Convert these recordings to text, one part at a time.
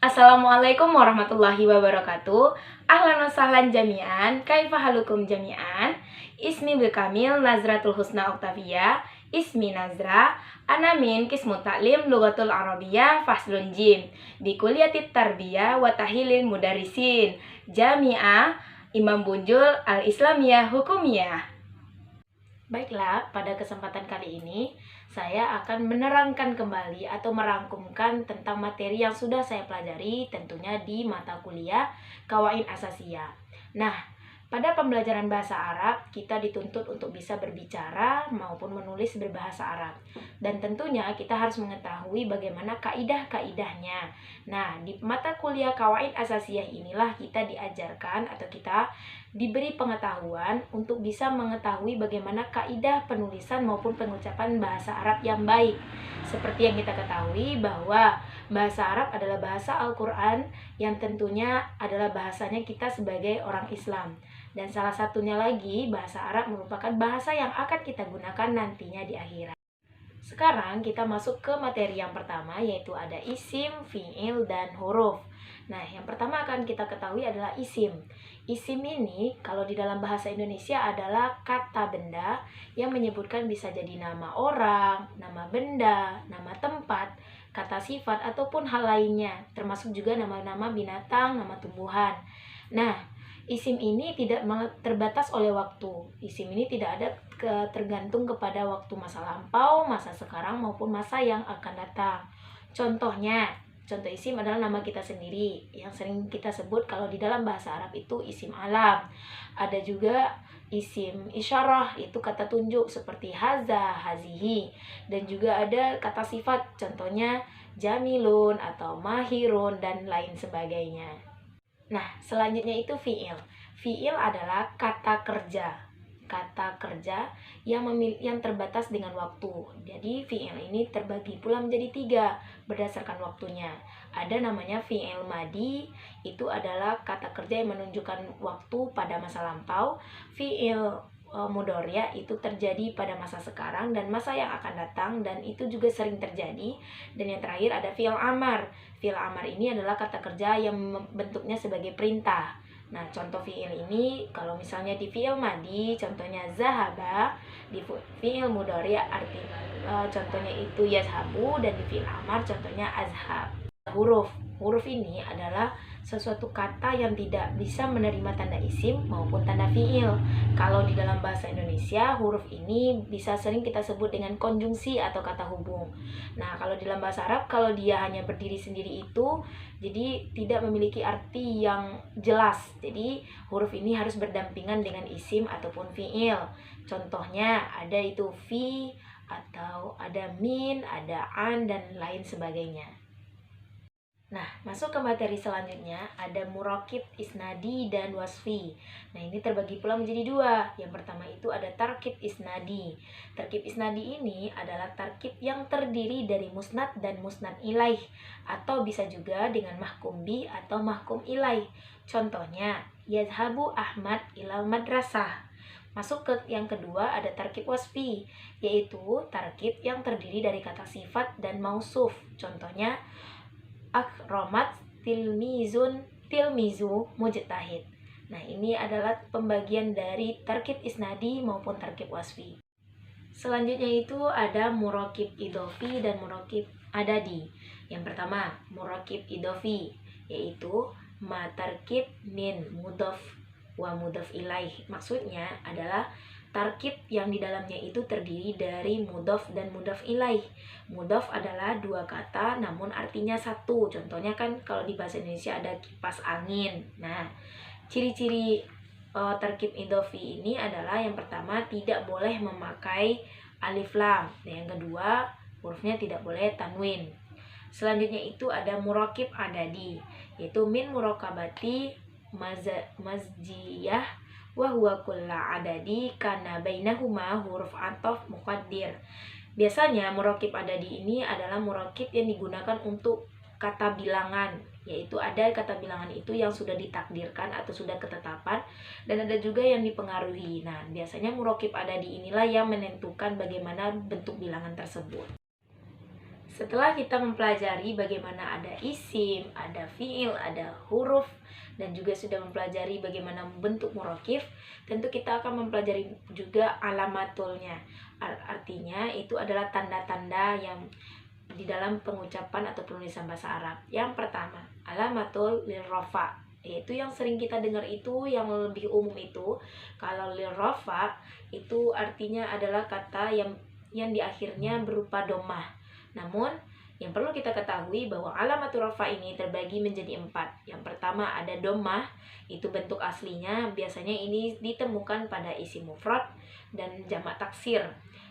Assalamualaikum warahmatullahi wabarakatuh. Ahlan wa sahlan jami'an. Kaifa halukum jami'an? Ismi Kamil Nazratul Husna Oktavia. Ismi Nazra. Ana min Kismu Ta'lim Lughatul Arabiyyah Faslun Jim. Di Kulliyatit Tarbiyah wa Tahilil Mudarisin. Jami'ah Imam Bunjul Al-Islamiyah Hukumiyah. Baiklah, pada kesempatan kali ini saya akan menerangkan kembali atau merangkumkan tentang materi yang sudah saya pelajari tentunya di mata kuliah Qawaid Asasiyah. Nah, pada pembelajaran bahasa Arab kita dituntut untuk bisa berbicara maupun menulis berbahasa Arab. Dan tentunya kita harus mengetahui bagaimana kaidah-kaidahnya. Nah, di mata kuliah Qawaid Asasiyah inilah kita diajarkan atau kita diberi pengetahuan untuk bisa mengetahui bagaimana kaidah penulisan maupun pengucapan bahasa Arab yang baik. Seperti yang kita ketahui bahwa bahasa Arab adalah bahasa Al-Quran yang tentunya adalah bahasanya kita sebagai orang Islam. Dan salah satunya lagi, bahasa Arab merupakan bahasa yang akan kita gunakan nantinya di akhirat. Sekarang kita masuk ke materi yang pertama, yaitu ada isim, fi'il, dan huruf. Nah, yang pertama akan kita ketahui adalah isim. Isim ini kalau di dalam bahasa Indonesia adalah kata benda yang menyebutkan bisa jadi nama orang, nama benda, nama tempat, kata sifat, ataupun hal lainnya, termasuk juga nama-nama binatang, nama tumbuhan. Nah, isim ini tidak terbatas oleh waktu. Isim ini tidak ada tergantung kepada waktu masa lampau, masa sekarang, maupun masa yang akan datang. Contoh isim adalah nama kita sendiri yang sering kita sebut kalau di dalam bahasa Arab itu isim alam. Ada juga isim isyarah, itu kata tunjuk seperti haza, hazihi. Dan juga ada kata sifat, contohnya jamilun atau mahirun dan lain sebagainya. Nah, selanjutnya itu fi'il. Fi'il adalah kata kerja. Kata kerja yang terbatas dengan waktu. Jadi fi'il ini terbagi pula menjadi 3 berdasarkan waktunya. Ada namanya fi'il madi, itu adalah kata kerja yang menunjukkan waktu pada masa lampau. Fi'il mudhari' itu terjadi pada masa sekarang dan masa yang akan datang, dan itu juga sering terjadi. Dan yang terakhir ada fi'il amar. Fi'il amar ini adalah kata kerja yang bentuknya sebagai perintah. Nah, contoh fi'il ini kalau misalnya di fi'il madi contohnya zahaba, di fi'il mudhari' contohnya itu yazhabu, dan di fi'il amar contohnya azhab. Huruf ini adalah sesuatu kata yang tidak bisa menerima tanda isim maupun tanda fi'il. Kalau di dalam bahasa Indonesia, huruf ini bisa sering kita sebut dengan konjungsi atau kata hubung. Nah, kalau di dalam bahasa Arab, kalau dia hanya berdiri sendiri itu, jadi tidak memiliki arti yang jelas. Jadi, huruf ini harus berdampingan dengan isim ataupun fi'il. Contohnya, ada itu fi, atau ada min, ada an, dan lain sebagainya. Nah, masuk ke materi selanjutnya, ada murakib isnadi dan wasfi. Nah, ini terbagi pula menjadi 2. Yang pertama itu ada tarkib isnadi. Tarkib isnadi ini adalah tarkib yang terdiri dari musnad dan musnad ilaih, atau bisa juga dengan mahkum bi atau mahkum ilaih. Contohnya, yazhabu Ahmad ilal madrasah. Masuk ke yang kedua ada tarkib wasfi, yaitu tarkib yang terdiri dari kata sifat dan mausuf. Contohnya, akromat tilmizu mujtahid. Nah, ini adalah pembagian dari tarkib isnadi maupun tarkib wasfi. Selanjutnya itu ada murakib idofi dan murakib adadi. Yang pertama, murakib idofi, yaitu ma tarkib min mudhof wa mudhof ilaih. Maksudnya adalah tarkib yang di dalamnya itu terdiri dari mudhof dan mudhof ilaih. Mudhof adalah 2 kata namun artinya 1. Contohnya kan kalau di bahasa Indonesia ada kipas angin. Nah, ciri-ciri tarkib idhofi ini adalah yang pertama tidak boleh memakai alif lam. Dan yang kedua, hurufnya tidak boleh tanwin. Selanjutnya itu ada murakib adadi, yaitu min murakabati mazjiyah wa huwa kulla adadi kana bainahuma huruf athof muqaddir. Biasanya murakib adadi ini adalah murakib yang digunakan untuk kata bilangan, yaitu ada kata bilangan itu yang sudah ditakdirkan atau sudah ketetapan, dan ada juga yang dipengaruhi. Nah, biasanya murakib adadi inilah yang menentukan bagaimana bentuk bilangan tersebut. Setelah kita mempelajari bagaimana ada isim, ada fiil, ada huruf, dan juga sudah mempelajari bagaimana bentuk murokif, tentu kita akan mempelajari juga alamatulnya. Artinya itu adalah tanda-tanda yang di dalam pengucapan atau penulisan bahasa Arab. Yang pertama, alamatul lil rafa, yaitu yang sering kita dengar itu yang lebih umum itu. Kalau lil rafa itu artinya adalah kata yang di akhirnya berupa domah. Namun yang perlu kita ketahui bahwa alamatul rafa ini terbagi menjadi 4. Yang pertama ada domah, itu bentuk aslinya biasanya ini ditemukan pada isim mufrad dan jamak taksir.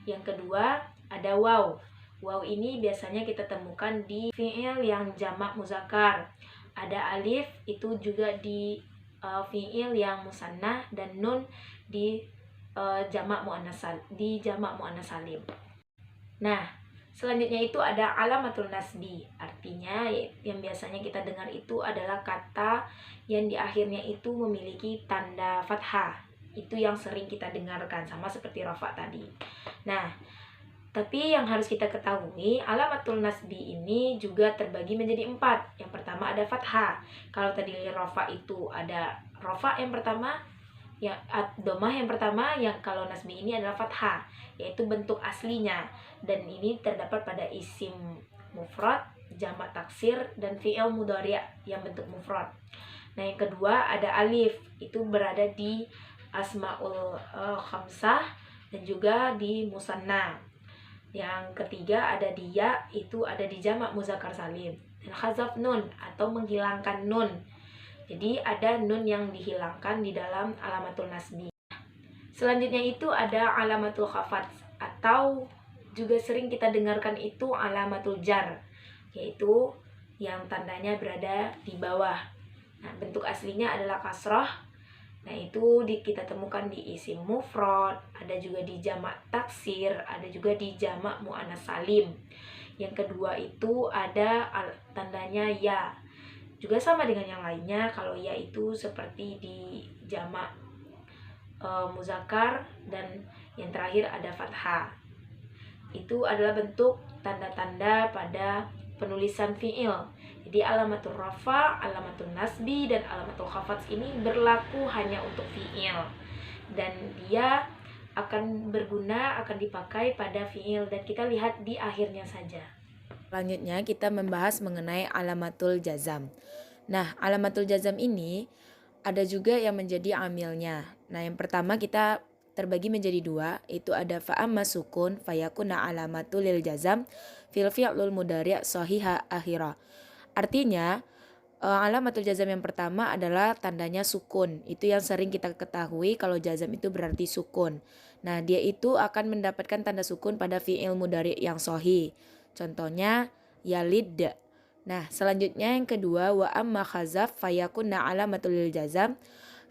Yang kedua ada waw. Waw ini biasanya kita temukan di fiil yang jamak muzakkar. Ada alif itu juga di fiil yang musanna, dan nun di jamak muannas salim. Nah, selanjutnya itu ada alamatul nasbi. Artinya yang biasanya kita dengar itu adalah kata yang di akhirnya itu memiliki tanda fathah. Itu yang sering kita dengarkan, sama seperti rafa tadi. Nah, tapi yang harus kita ketahui, alamatul nasbi ini juga terbagi menjadi 4. Yang pertama ada fathah. Kalau tadi rafa itu ada rafa yang pertama, yang domah yang pertama, yang kalau nasbi ini adalah fathah, yaitu bentuk aslinya. Dan ini terdapat pada isim mufrad, jamak taksir, dan fi'il mudhari' yang bentuk mufrad. Nah, yang kedua ada alif, itu berada di asmaul khamsah dan juga di musanna. Yang ketiga ada dia, itu ada di jamak muzakkar salim. Dan khazaf nun atau menghilangkan nun. Jadi ada nun yang dihilangkan di dalam alamatul nasbi. Selanjutnya itu ada alamatul khafat, atau juga sering kita dengarkan itu alamatul jar, yaitu yang tandanya berada di bawah. Nah, bentuk aslinya adalah kasroh. Nah, itu kita temukan di isim mufrad, ada juga di jamak taksir, ada juga di jamak muannas salim. Yang kedua itu ada tandanya ya. Juga sama dengan yang lainnya, kalau ya itu seperti di jamak muzakkar, dan yang terakhir ada fathah. Itu adalah bentuk tanda-tanda pada penulisan fiil. Jadi alamatul rafa, alamatul nasbi, dan alamatul khafat ini berlaku hanya untuk fiil, dan dia akan berguna, akan dipakai pada fiil, dan kita lihat di akhirnya saja. Selanjutnya kita membahas mengenai alamatul jazam. Nah, alamatul jazam ini ada juga yang menjadi amilnya. Nah, yang pertama kita terbagi menjadi 2, itu ada fa'amma sukun fayakuna alamatul lil jazam fil fi'lul mudhari' shahiha akhirah. Artinya, alamatul jazam yang pertama adalah tandanya sukun. Itu yang sering kita ketahui kalau jazam itu berarti sukun. Nah, dia itu akan mendapatkan tanda sukun pada fi'il mudhari' yang sahih. Contohnya yalid. Nah, selanjutnya yang kedua wa amma khazaf fayakunna alamatul lil jazam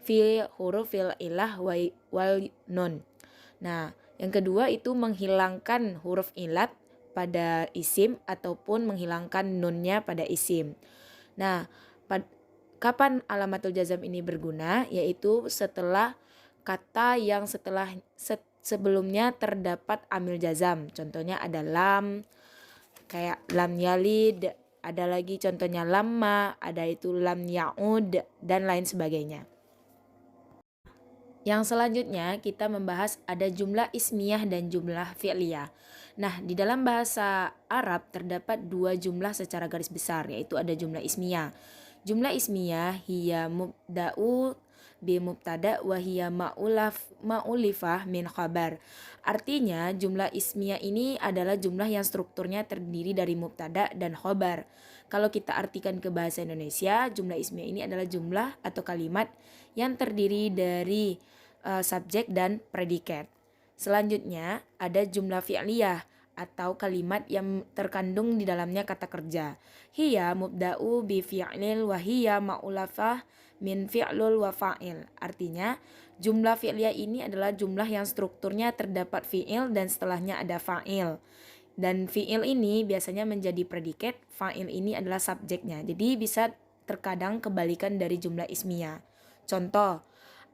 fi hurufil ilah wal nun. Nah, yang kedua itu menghilangkan huruf ilat pada isim ataupun menghilangkan nunnya pada isim. Nah, kapan alamatul jazam ini berguna? Yaitu setelah kata yang sebelumnya terdapat amil jazam. Contohnya ada lam, kayak lam yalid, ada lagi contohnya lamma, ada itu lam ya'ud, dan lain sebagainya. Yang selanjutnya kita membahas ada jumlah ismiyah dan jumlah fi'liyah. Nah, di dalam bahasa Arab terdapat 2 jumlah secara garis besar, yaitu ada jumlah ismiyah. Jumlah ismiyah hiya mubda'u bi mubtada wa hiya ma'ulifah min khabar. Artinya jumlah ismiyah ini adalah jumlah yang strukturnya terdiri dari mubtada dan khabar. Kalau kita artikan ke bahasa Indonesia, jumlah ismiyah ini adalah jumlah atau kalimat yang terdiri dari subjek dan predikat. Selanjutnya ada jumlah fi'liyah atau kalimat yang terkandung di dalamnya kata kerja. Hiya mubda'u bi fi'lil wa hiya ma'ulafah min fi'lul wa fa'il. Artinya jumlah fi'liyah ini adalah jumlah yang strukturnya terdapat fi'il dan setelahnya ada fa'il. Dan fi'il ini biasanya menjadi predikat, fa'il ini adalah subjeknya. Jadi bisa terkadang kebalikan dari jumlah ismiyah. Contoh,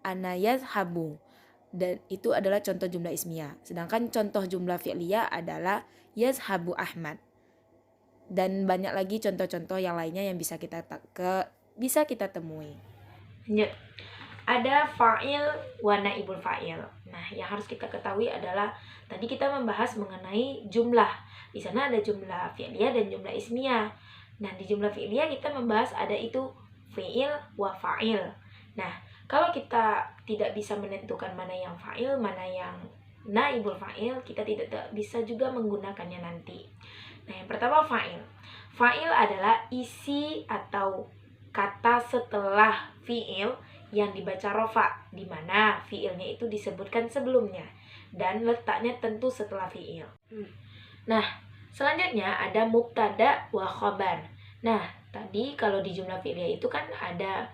ana yazhabu, dan itu adalah contoh jumlah ismiyah. Sedangkan contoh jumlah fi'liyah adalah yazhabu Ahmad. Dan banyak lagi contoh-contoh yang lainnya yang bisa kita temui. Lanjut. Ada fa'il wa naibul fa'il. Nah, yang harus kita ketahui adalah tadi kita membahas mengenai jumlah. Di sana ada jumlah fi'liyah dan jumlah ismiyah. Nah, di jumlah fi'liyah kita membahas ada itu fi'il wa fa'il. Nah, kalau kita tidak bisa menentukan mana yang fa'il, mana yang naibul fa'il, kita tidak bisa juga menggunakannya nanti. Nah, yang pertama fa'il. Fa'il adalah isi atau kata setelah fi'il yang dibaca rofa, di mana fi'ilnya itu disebutkan sebelumnya dan letaknya tentu setelah fi'il. Nah, selanjutnya ada mubtada wa khobar. Nah, tadi kalau di jumlah fi'ilnya itu kan ada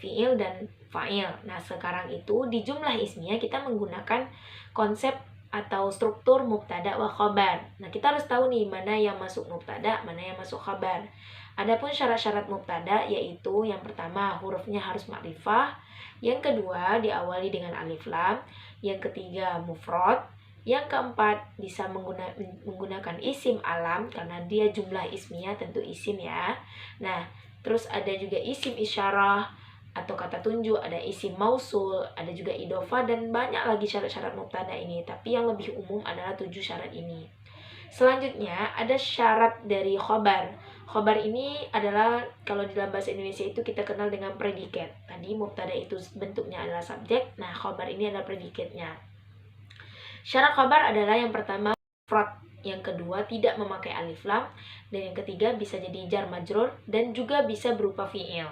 fi'il dan fa'il. Nah, sekarang itu di jumlah ismiyah kita menggunakan konsep atau struktur mubtada wa khobar. Nah, kita harus tahu nih mana yang masuk mubtada, mana yang masuk khobar. Adapun syarat-syarat mubtada yaitu yang pertama hurufnya harus makrifah, yang kedua diawali dengan alif lam, yang ketiga mufrad, yang keempat bisa menggunakan isim alam karena dia jumlah ismiyah tentu isim ya. Nah, terus ada juga isim isyarah atau kata tunjuk, ada isim mausul, ada juga idhofah dan banyak lagi syarat-syarat mubtada ini, tapi yang lebih umum adalah 7 syarat ini. Selanjutnya ada syarat dari khobar. Khobar ini adalah kalau di dalam bahasa Indonesia itu kita kenal dengan predikat. Tadi mubtada itu bentuknya adalah subjek, nah khobar ini adalah predikatnya. Syarat khobar adalah yang pertama mufrad, yang kedua tidak memakai alif lam, dan yang ketiga bisa jadi jar majrur dan juga bisa berupa fi'il.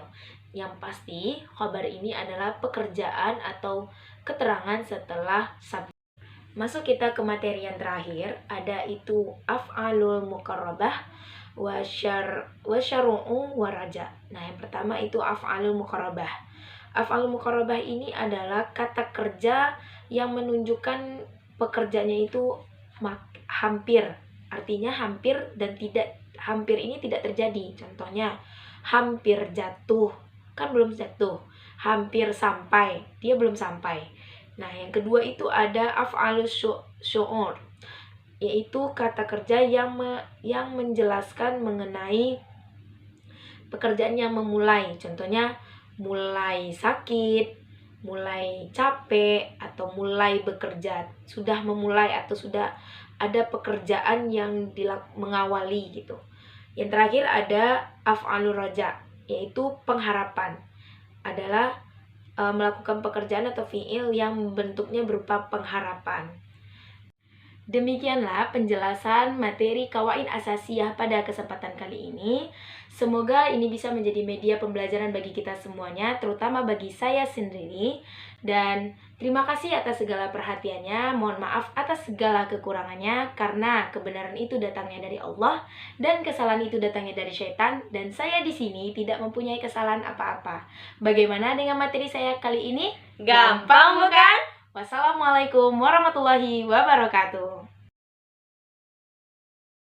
Yang pasti khobar ini adalah pekerjaan atau keterangan setelah subjek. Masuk kita ke materi yang terakhir, ada itu af'alul muqarrabah wa syar'u wa raja. Nah, yang pertama itu af'alul muqarrabah. Af'alul muqarrabah ini adalah kata kerja yang menunjukkan pekerjaannya itu hampir. Artinya hampir dan tidak, hampir ini tidak terjadi. Contohnya hampir jatuh, kan belum jatuh. Hampir sampai, dia belum sampai. Nah, yang kedua itu ada af'alus syu'ur, yaitu kata kerja yang menjelaskan mengenai pekerjaan yang memulai. Contohnya mulai sakit, mulai capek, atau mulai bekerja. Sudah memulai atau sudah ada pekerjaan yang mengawali gitu. Yang terakhir ada af'alur raja, yaitu pengharapan. Adalah melakukan pekerjaan atau fi'il yang bentuknya berupa pengharapan. Demikianlah penjelasan materi kawaid asasiyah pada kesempatan kali ini. Semoga ini bisa menjadi media pembelajaran bagi kita semuanya, terutama bagi saya sendiri. Dan terima kasih atas segala perhatiannya. Mohon maaf atas segala kekurangannya, karena kebenaran itu datangnya dari Allah dan kesalahan itu datangnya dari syaitan. Dan saya di sini tidak mempunyai kesalahan apa-apa. Bagaimana dengan materi saya kali ini? Gampang bukan? Wassalamualaikum warahmatullahi wabarakatuh.